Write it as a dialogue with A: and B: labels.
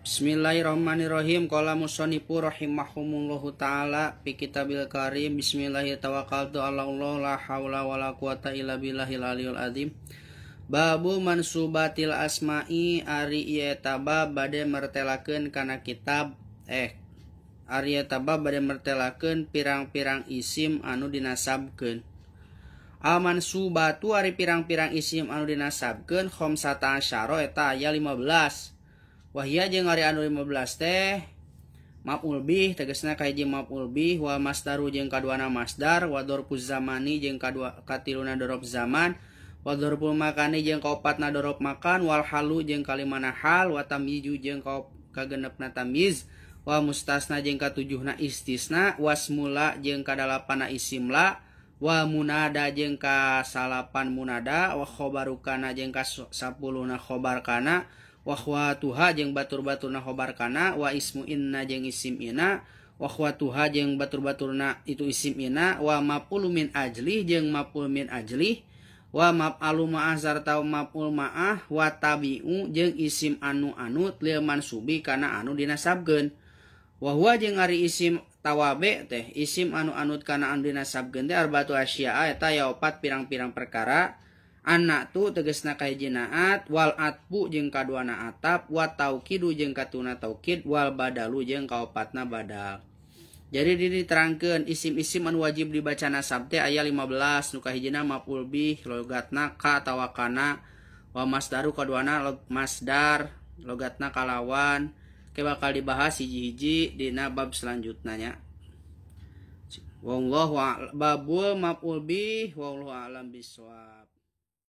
A: Bismillahirrahmanirrahim. Qala musanifu rahimahumullahu taala fi kitabil karim. Bismillahirrahmanirrahim. Allah la haula wala quwata illa billahil aliyul azim. Babu mansubatil asma'i ari ieu tabab bade mertelakeun kana kitab ari ieu tabab bade mertelakeun pirang-pirang isim anu dinasabkeun. Al mansubatu ari pirang-pirang isim anu dinasabkeun khamsata asyara eta aya 15. Wahia jeung ari anu 15 teh maf'ul bih tegasna kahiji maf'ul bih wa masdaru jeung kaduana masdar wa dzarfuz zamani jeung katiluna dzarf zaman wa dzarful makani jeung kaopatna dzarf makan wal halu jeung kalimana hal wa tamyizu jeung kagenepna tamyiz wa mustasna jeung katujuhna istisna wasmula jeung kadalapana isim la wa munada jeung kasalapan munada wa khobarukana jeung kasapuluhna khobar kana wa khwatuha jeung batur-baturna khobar kana wa ismu inna jeung isim ina wa khwatuha jeung batur-baturna itu isim ina wa maf'ul min ajli jeung maf'ul min ajli wa maf'alu ma'ah sarta maf'ul ma'ah wa tabi'u jeung isim anu anut lil mansubi kana anu dinasabkeun wa huwa jeung ari isim tawabe teh isim anu anut kana anu dinasabkeun teh arbatu asya'a eta ya opat pirang-pirang perkara. Anak tu tegasna kahiji naat wal atbu jeung kaduana atap wa taukidu jeung katuna taukid wal badalu jeung kaopatna badal. Jadi diterangkeun isim-isim anu wajib dibaca nasab teh aya 15 nu kahijina maf'ul bih logatna ka atawa kana wa masdaru kaduana masdar logatna kalawan ke bakal dibahas hiji-hiji dina bab selanjutna nya. Wallahu babul maf'ul bih wallahu a'lam bishawab.